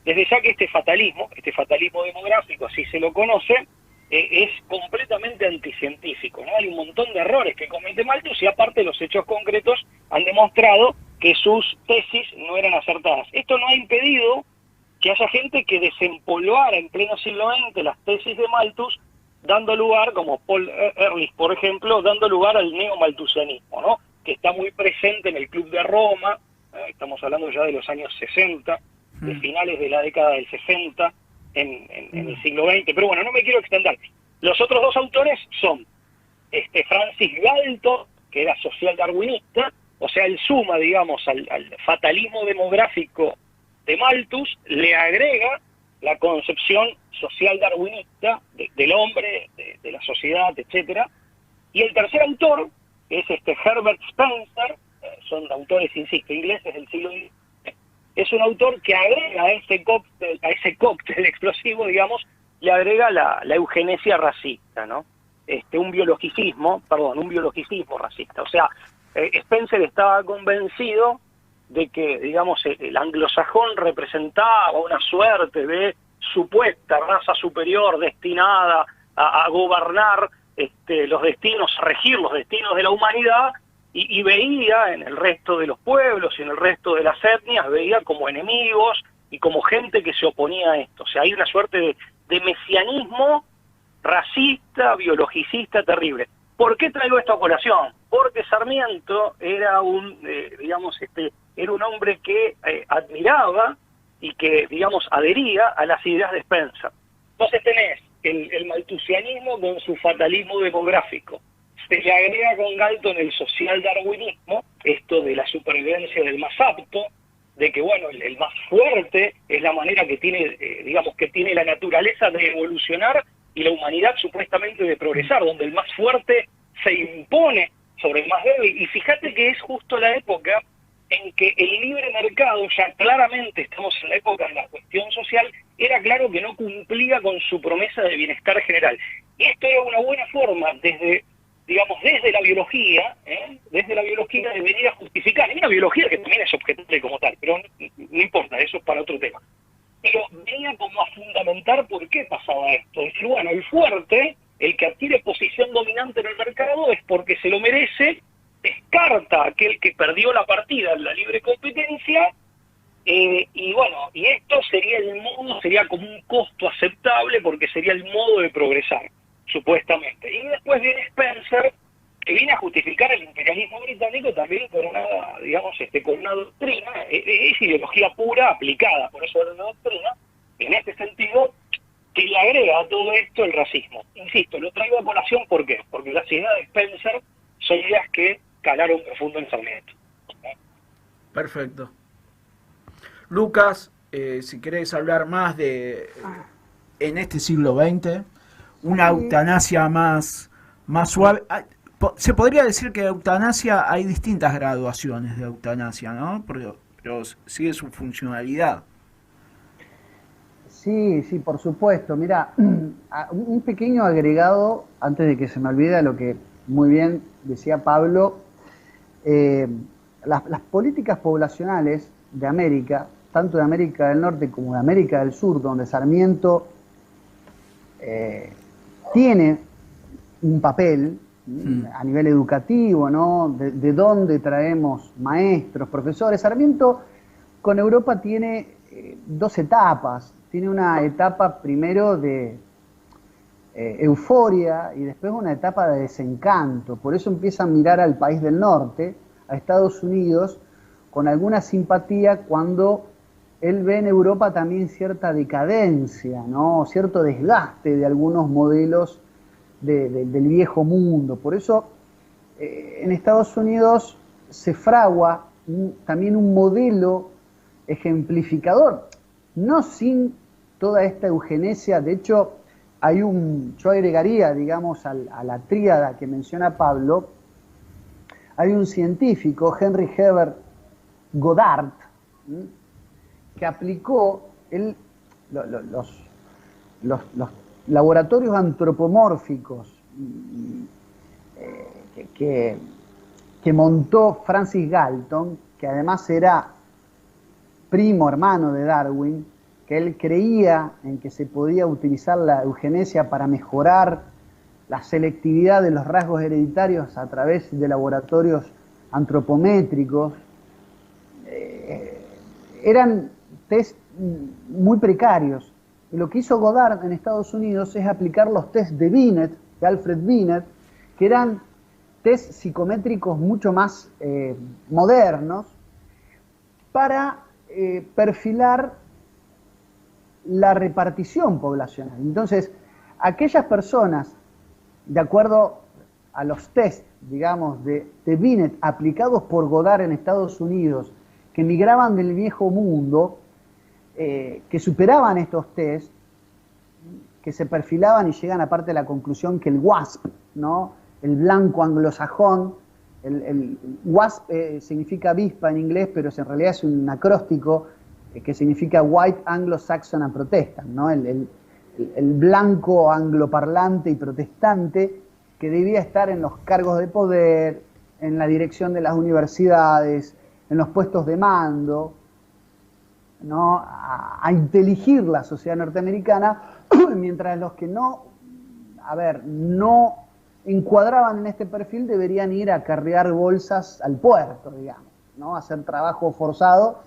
Desde ya que este fatalismo demográfico, así se lo conoce, es completamente anticientífico, ¿no? Hay un montón de errores que comete Malthus, y aparte los hechos concretos han demostrado que sus tesis no eran acertadas. Esto no ha impedido que haya gente que desempolvara en pleno siglo XX las tesis de Malthus, dando lugar, como Paul Ehrlich, por ejemplo, dando lugar al neomalthusianismo, ¿no? Que está muy presente en el Club de Roma, estamos hablando ya de los años 60, de finales de la década del 60, en el siglo XX, pero bueno, no me quiero extender. Los otros dos autores son Francis Galton, que era social darwinista, o sea, él suma, digamos, al fatalismo demográfico de Malthus, le agrega la concepción social darwinista del hombre, de la sociedad, etcétera. Y el tercer autor, que es Herbert Spencer, son autores, insisto, ingleses del siglo XX, es un autor que agrega a ese cóctel explosivo, digamos, le agrega la eugenesia racista, ¿no? Un biologicismo racista. O sea, Spencer estaba convencido de que, digamos, el anglosajón representaba una suerte de supuesta raza superior destinada a gobernar los destinos, a regir los destinos de la humanidad, y veía en el resto de los pueblos y en el resto de las etnias, veía como enemigos y como gente que se oponía a esto. O sea, hay una suerte de mesianismo racista, biologicista terrible. ¿Por qué traigo esta colación? Porque Sarmiento era era un hombre que admiraba y que, digamos, adhería a las ideas de Spencer. Entonces tenés el malthusianismo con su fatalismo demográfico. Se le agrega con Galton el social darwinismo, esto de la supervivencia del más apto, de que, bueno, el más fuerte es la manera que tiene, que tiene la naturaleza de evolucionar y la humanidad supuestamente de progresar, donde el más fuerte se impone sobre el más débil. Y fíjate que es justo la época en que el libre mercado, ya claramente estamos en la época de la cuestión social, era claro que no cumplía con su promesa de bienestar general. Y esto era una buena forma desde la biología, de venir a justificar, y una biología que también es objetable como tal, pero no importa, eso es para otro tema. Pero venía como a fundamentar por qué pasaba esto. Decir, bueno, el fuerte, el que adquiere posición dominante en el mercado, es porque se lo merece, descarta a aquel que perdió la partida en la libre competencia, y esto sería como un costo aceptable porque sería el modo de progresar, supuestamente. Y después viene Spencer, que viene a justificar el imperialismo británico también con una doctrina, es ideología pura aplicada, por eso era una doctrina, en este sentido, que le agrega a todo esto el racismo. Insisto, lo traigo a colación, ¿por qué? Porque las ideas de Spencer son ideas que calaron profundo en Sarmiento. Perfecto. Lucas, si querés hablar más de en este siglo XX, una eutanasia más suave. Se podría decir que de eutanasia hay distintas graduaciones de eutanasia, ¿no? Pero sigue su funcionalidad. Sí, por supuesto. Mira, un pequeño agregado, antes de que se me olvide lo que muy bien decía Pablo. Las políticas poblacionales de América, tanto de América del Norte como de América del Sur, donde Sarmiento tiene un papel a nivel educativo, ¿no? De dónde traemos maestros, profesores. Sarmiento con Europa tiene dos etapas. Tiene una etapa primero de euforia y después una etapa de desencanto. Por eso empieza a mirar al país del norte, a Estados Unidos, con alguna simpatía cuando él ve en Europa también cierta decadencia, ¿no? Cierto desgaste de algunos modelos del viejo mundo. Por eso en Estados Unidos se fragua también un modelo ejemplificador, no sin toda esta eugenesia. De hecho, yo agregaría, digamos, a la tríada que menciona Pablo, hay un científico, Henry Herbert Goddard, que aplicó los laboratorios antropomórficos que montó Francis Galton, que además era primo hermano de Darwin, que él creía en que se podía utilizar la eugenesia para mejorar la selectividad de los rasgos hereditarios a través de laboratorios antropométricos. eran test muy precarios. Y lo que hizo Goddard en Estados Unidos es aplicar los test de Binet, de Alfred Binet, que eran test psicométricos mucho más modernos, para perfilar la repartición poblacional. Entonces, aquellas personas, de acuerdo a los test, digamos, de Binet aplicados por Goddard en Estados Unidos, que migraban del viejo mundo, que superaban estos test, que se perfilaban y llegan aparte a la conclusión que el WASP, ¿no? El blanco anglosajón, el WASP significa avispa en inglés, pero en realidad es un acróstico que significa White Anglo-Saxon and Protestant, ¿no? El blanco angloparlante y protestante que debía estar en los cargos de poder, en la dirección de las universidades, en los puestos de mando, ¿no? A inteligir la sociedad norteamericana, mientras los que no encuadraban en este perfil deberían ir a cargar bolsas al puerto, digamos, ¿no? A hacer trabajo forzado,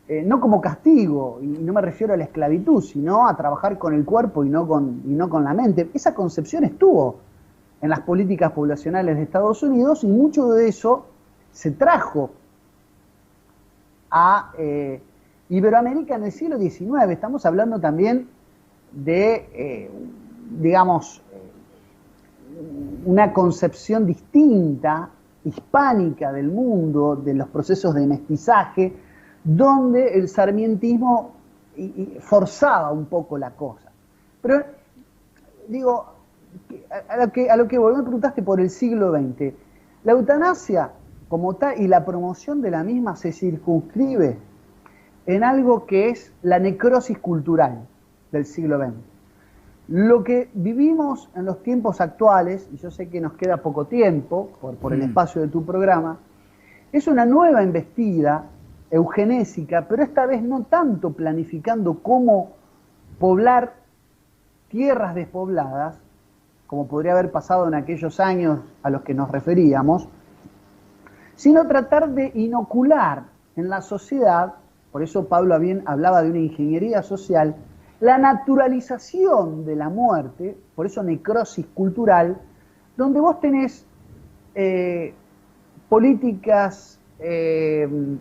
no como castigo, y no me refiero a la esclavitud, sino a trabajar con el cuerpo y no con la mente. Esa concepción estuvo en las políticas poblacionales de Estados Unidos, y mucho de eso se trajo a Iberoamérica en el siglo XIX. Estamos hablando también de, una concepción distinta, hispánica del mundo, de los procesos de mestizaje, donde el sarmientismo forzaba un poco la cosa. Pero, digo, a lo que vos me preguntaste por el siglo XX, la eutanasia como tal y la promoción de la misma se circunscribe en algo que es la necrosis cultural del siglo XX. Lo que vivimos en los tiempos actuales, y yo sé que nos queda poco tiempo por el espacio de tu programa, es una nueva embestida eugenésica, pero esta vez no tanto planificando cómo poblar tierras despobladas, como podría haber pasado en aquellos años a los que nos referíamos, sino tratar de inocular en la sociedad, por eso Pablo hablaba de una ingeniería social, la naturalización de la muerte, por eso necrosis cultural, donde vos tenés políticas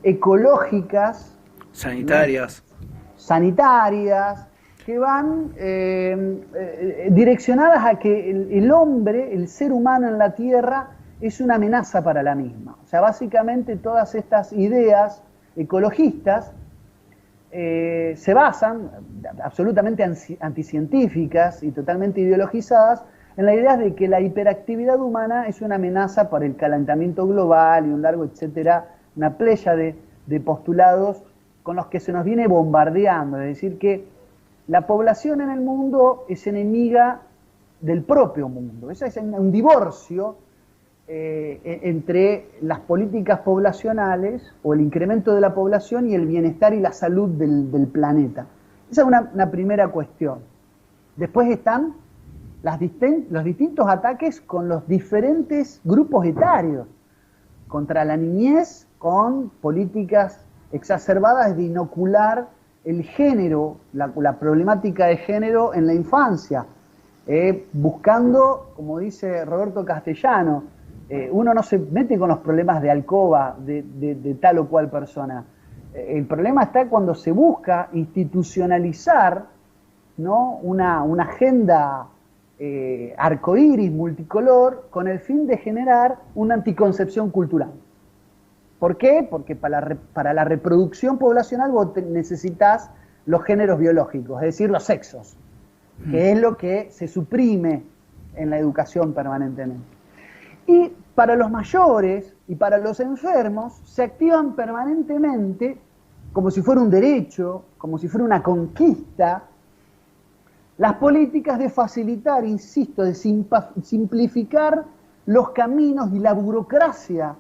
ecológicas, sanitarias, que van direccionadas a que el hombre, el ser humano en la Tierra, es una amenaza para la misma. O sea, básicamente todas estas ideas ecologistas se basan, absolutamente anticientíficas y totalmente ideologizadas, en la idea de que la hiperactividad humana es una amenaza para el calentamiento global y un largo etcétera, una playa de postulados con los que se nos viene bombardeando, es decir, que la población en el mundo es enemiga del propio mundo. Ese es un divorcio entre las políticas poblacionales o el incremento de la población y el bienestar y la salud del planeta. Esa es una primera cuestión. Después están los distintos ataques con los diferentes grupos etarios, contra la niñez, con políticas exacerbadas de inocular el género, la problemática de género en la infancia, buscando, como dice Roberto Castellano, uno no se mete con los problemas de alcoba de tal o cual persona. El problema está cuando se busca institucionalizar, ¿no? una agenda arcoíris multicolor con el fin de generar una anticoncepción cultural. ¿Por qué? Porque para la reproducción poblacional vos necesitas los géneros biológicos, es decir, los sexos, que es lo que se suprime en la educación permanentemente. Y para los mayores y para los enfermos se activan permanentemente, como si fuera un derecho, como si fuera una conquista, las políticas de facilitar, insisto, de simplificar los caminos y la burocracia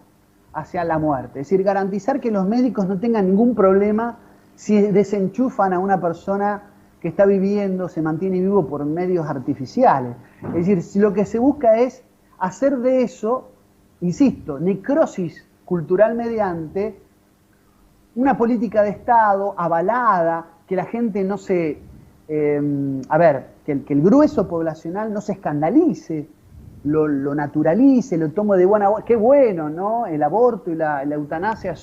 hacia la muerte. Es decir, garantizar que los médicos no tengan ningún problema si desenchufan a una persona que está viviendo, se mantiene vivo por medios artificiales. Es decir, si lo que se busca es hacer de eso, insisto, necrosis cultural mediante, una política de Estado avalada, que la gente no se... que el grueso poblacional no se escandalice, lo naturalice, lo tome de buena... Qué bueno, ¿no? El aborto y la eutanasia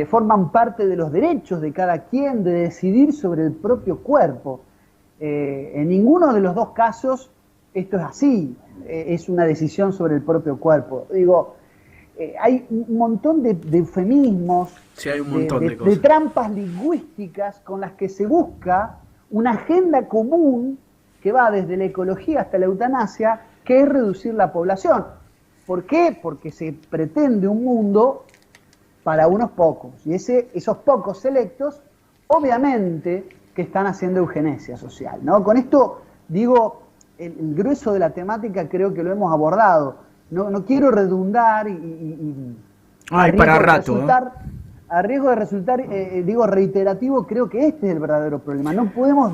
forman parte de los derechos de cada quien de decidir sobre el propio cuerpo. En ninguno de los dos casos esto es así, es una decisión sobre el propio cuerpo. Digo, hay un montón de eufemismos, sí, hay un montón de cosas, de trampas lingüísticas con las que se busca una agenda común que va desde la ecología hasta la eutanasia, que es reducir la población. ¿Por qué? Porque se pretende un mundo para unos pocos, y esos pocos selectos, obviamente, que están haciendo eugenesia social, ¿no? Con esto, digo, el grueso de la temática creo que lo hemos abordado. No quiero redundar para rato, a riesgo de resultar, digo, reiterativo. Creo que este es el verdadero problema. No podemos,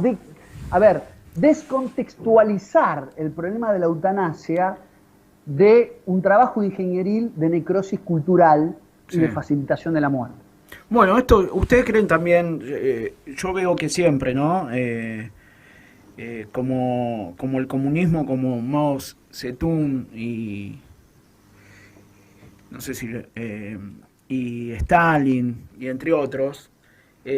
descontextualizar el problema de la eutanasia de un trabajo ingenieril de necrosis cultural y de facilitación de la muerte. Bueno, esto, ustedes creen también, yo veo que siempre, ¿no? Como el comunismo, como Mao Zedong y no sé si y Stalin y entre otros,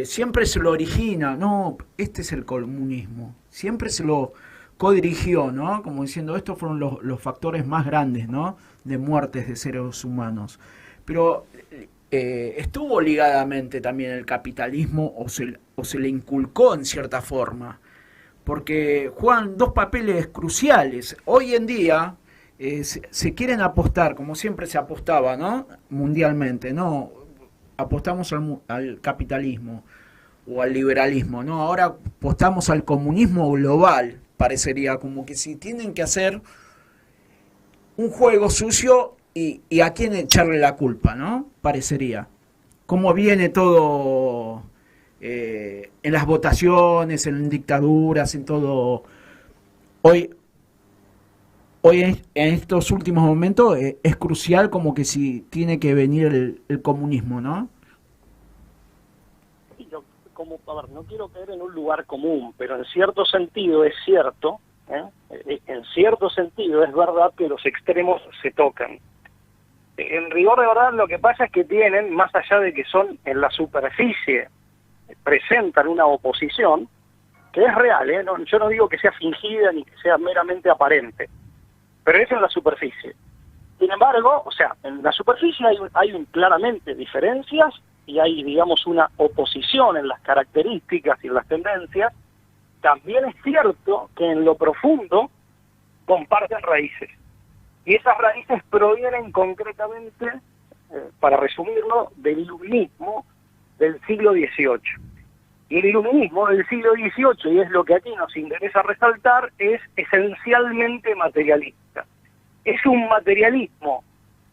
siempre se lo origina, no, este es el comunismo, siempre se lo codirigió, ¿no? Como diciendo, estos fueron los factores más grandes, ¿no? De muertes de seres humanos. Pero estuvo ligadamente también el capitalismo o se le inculcó en cierta forma, porque juegan dos papeles cruciales. Hoy en día se quieren apostar, como siempre se apostaba, ¿no? Mundialmente, ¿no? Apostamos al capitalismo o al liberalismo, ¿no? Ahora apostamos al comunismo global, parecería, como que si tienen que hacer un juego sucio y a quién echarle la culpa, ¿no? Parecería. Cómo viene todo en las votaciones, en dictaduras, en todo. Hoy en estos últimos momentos es crucial, como que si tiene que venir el comunismo, ¿no? No quiero caer en un lugar común, pero en cierto sentido es cierto, en cierto sentido es verdad que los extremos se tocan. En rigor de verdad, lo que pasa es que tienen, más allá de que son en la superficie, presentan una oposición que es real, yo no digo que sea fingida ni que sea meramente aparente, pero es en la superficie. Sin embargo, o sea, en la superficie hay claramente diferencias y hay, digamos, una oposición en las características y en las tendencias. También es cierto que en lo profundo comparten raíces. Y esas raíces provienen concretamente, para resumirlo, del iluminismo del siglo XVIII. Y el iluminismo del siglo XVIII, y es lo que aquí nos interesa resaltar, es esencialmente materialista. Es un materialismo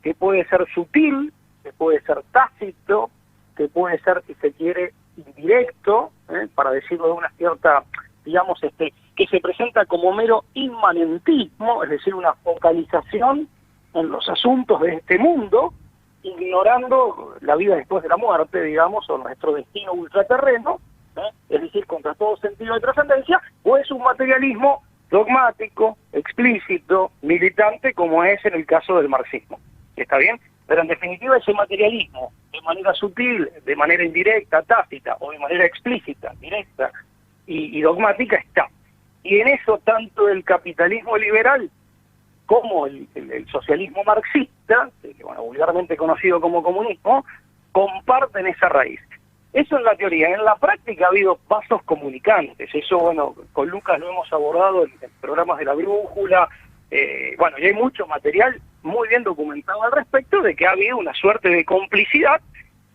que puede ser sutil, que puede ser tácito, que puede ser, si se quiere, indirecto, para decirlo de una cierta, digamos, que se presenta como mero inmanentismo, es decir, una focalización en los asuntos de este mundo, ignorando la vida después de la muerte, digamos, o nuestro destino ultraterreno, es decir, contra todo sentido de trascendencia, o es un materialismo dogmático, explícito, militante, como es en el caso del marxismo. ¿Está bien? Pero en definitiva ese materialismo, de manera sutil, de manera indirecta, tácita, o de manera explícita, directa y dogmática, está. Y en eso tanto el capitalismo liberal como el socialismo marxista, vulgarmente conocido como comunismo, comparten esa raíz. Eso en la teoría. En la práctica ha habido vasos comunicantes. Eso, con Lucas lo hemos abordado en programas de La Brújula. Y hay mucho material muy bien documentado al respecto de que ha habido una suerte de complicidad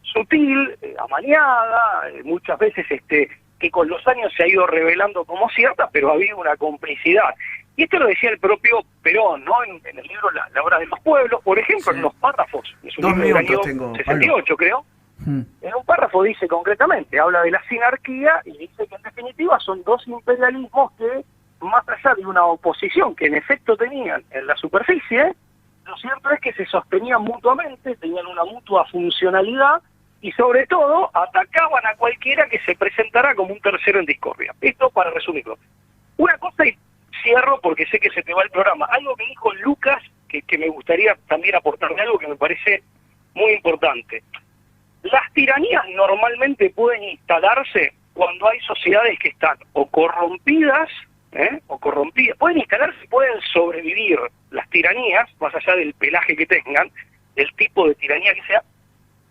sutil, amañada, muchas veces que con los años se ha ido revelando como cierta, pero ha habido una complicidad. Y esto lo decía el propio Perón, ¿no? En el libro La Hora de los Pueblos, por ejemplo, sí. En los párrafos. Es un libro del año 68, creo. En un párrafo dice concretamente, habla de la sinarquía y dice que en definitiva son dos imperialismos que, más allá de una oposición que en efecto tenían en la superficie, lo cierto es que se sostenían mutuamente, tenían una mutua funcionalidad y sobre todo atacaban a cualquiera que se presentara como un tercero en discordia. Esto para resumirlo. Una cosa y cierro porque sé que se te va el programa. Algo que dijo Lucas, que me gustaría también aportarle algo que me parece muy importante. Las tiranías normalmente pueden instalarse cuando hay sociedades que están o corrompidas, pueden instalarse, pueden sobrevivir las tiranías, más allá del pelaje que tengan, del tipo de tiranía que sea,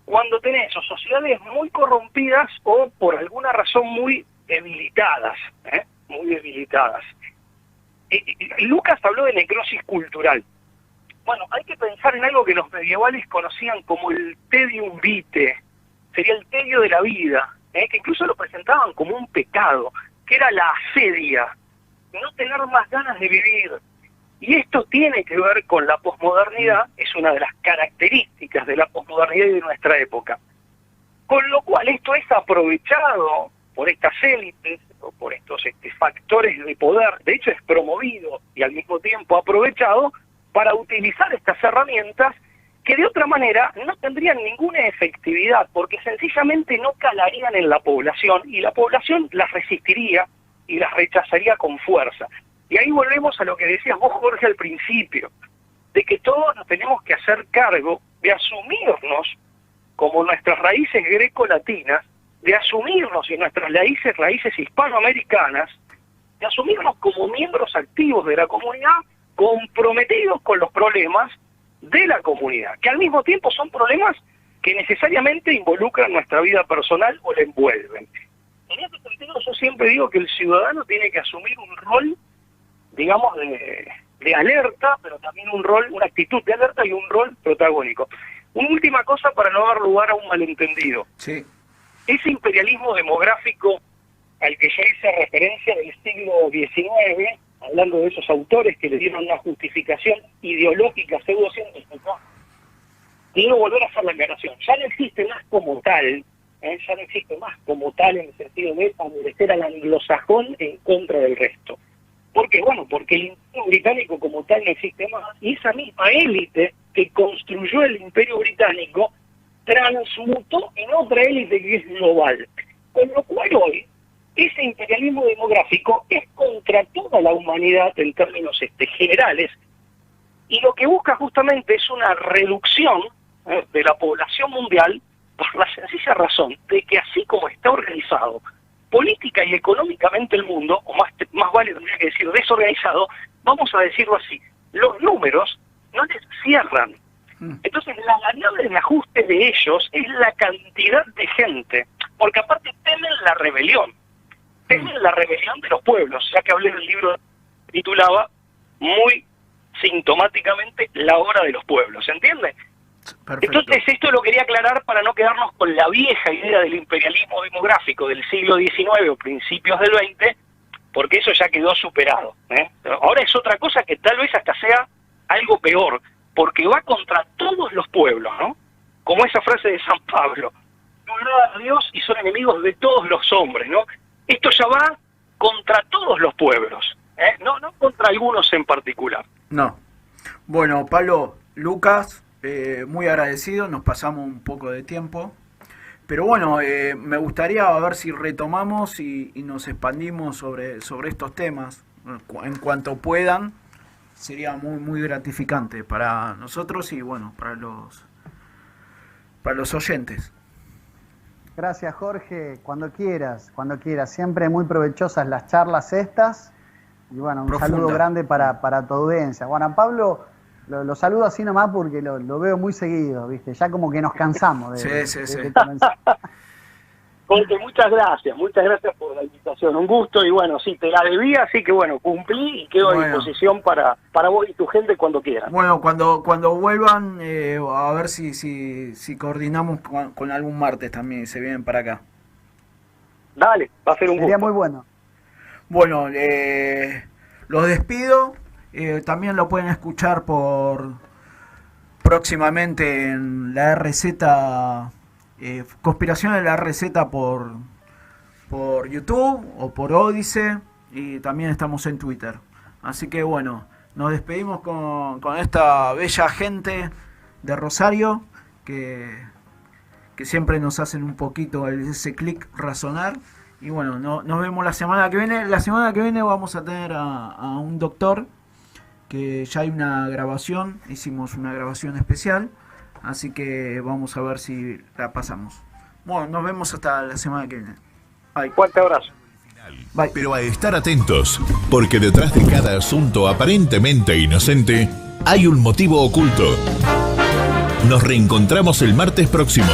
cuando tenés o sociedades muy corrompidas o por alguna razón muy debilitadas, muy debilitadas. Lucas habló de necrosis cultural. Bueno, hay que pensar en algo que los medievales conocían como el tedium vitae, sería el tedio de la vida, que incluso lo presentaban como un pecado, que era la asedia, no tener más ganas de vivir. Y esto tiene que ver con la posmodernidad, es una de las características de la posmodernidad y de nuestra época. Con lo cual esto es aprovechado por estas élites o por estos factores de poder, de hecho es promovido y al mismo tiempo aprovechado para utilizar estas herramientas que de otra manera no tendrían ninguna efectividad porque sencillamente no calarían en la población y la población las resistiría y las rechazaría con fuerza. Y ahí volvemos a lo que decías vos, Jorge, al principio, de que todos nos tenemos que hacer cargo de asumirnos como nuestras raíces greco-latinas, de asumirnos y nuestras raíces hispanoamericanas, de asumirnos como miembros activos de la comunidad, comprometidos con los problemas de la comunidad, que al mismo tiempo son problemas que necesariamente involucran nuestra vida personal o la envuelven. En este sentido, yo siempre digo que el ciudadano tiene que asumir un rol, digamos, de alerta, pero también una actitud de alerta y un rol protagónico. Una última cosa para no dar lugar a un malentendido. Sí. Ese imperialismo demográfico al que ya hice referencia del siglo XIX, hablando de esos autores que le dieron una justificación ideológica pseudocientífica, quiero volver a hacer la aclaración. Ya no existe más como tal, ya no existe más como tal en el sentido de favorecer al anglosajón en contra del resto. ¿Por qué? Bueno, porque el imperio británico como tal no existe más, y esa misma élite que construyó el imperio británico transmutó en otra élite que es global. Con lo cual hoy, ese imperialismo demográfico es contra toda la humanidad en términos generales, y lo que busca justamente es una reducción de la población mundial por la sencilla razón de que así como está organizado política y económicamente el mundo, o más vale tendría que decir desorganizado, vamos a decirlo así, los números no les cierran. Entonces la variable de ajuste de ellos es la cantidad de gente, porque aparte temen la rebelión de los pueblos, ya que hablé del libro que titulaba muy sintomáticamente La hora de los pueblos, ¿se entiende? Perfecto. Entonces esto lo quería aclarar para no quedarnos con la vieja idea del imperialismo demográfico del siglo XIX o principios del XX, porque eso ya quedó superado. Ahora es otra cosa que tal vez hasta sea algo peor, porque va contra todos los pueblos, ¿no? Como esa frase de San Pablo, no agradan a Dios y son enemigos de todos los hombres, ¿no? Esto ya va contra todos los pueblos, no contra algunos en particular. No. Bueno, Pablo, Lucas, muy agradecido, nos pasamos un poco de tiempo, pero bueno, me gustaría ver si retomamos y nos expandimos sobre estos temas en cuanto puedan. Sería muy gratificante para nosotros y bueno, para los oyentes. Gracias, Jorge, cuando quieras, siempre muy provechosas las charlas estas, y bueno, un saludo grande para tu audiencia. Bueno, a Pablo lo saludo así nomás porque lo veo muy seguido, ¿viste? Ya como que nos cansamos de Jorge, muchas gracias por la invitación, un gusto, y bueno, sí, te la debía, así que bueno, cumplí y quedo a disposición para vos y tu gente cuando quieran. Bueno, cuando vuelvan, a ver si coordinamos con algún martes también, se vienen para acá. Dale, va a ser un gusto. Sería muy bueno. Bueno, los despido, también lo pueden escuchar próximamente en la RZ. Conspiración de la receta por YouTube o por Odise, y también estamos en Twitter. Así que bueno, nos despedimos con esta bella gente de Rosario que que siempre nos hacen un poquito ese clic razonar. Y bueno, nos vemos la semana que viene. La semana que viene vamos a tener a un doctor, que ya hay una grabación, hicimos una grabación especial, así que vamos a ver si la pasamos. Bueno, nos vemos hasta la semana que viene. Bye. Fuerte abrazo. Bye. Pero a estar atentos, porque detrás de cada asunto aparentemente inocente hay un motivo oculto. Nos reencontramos el martes próximo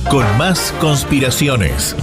con más conspiraciones.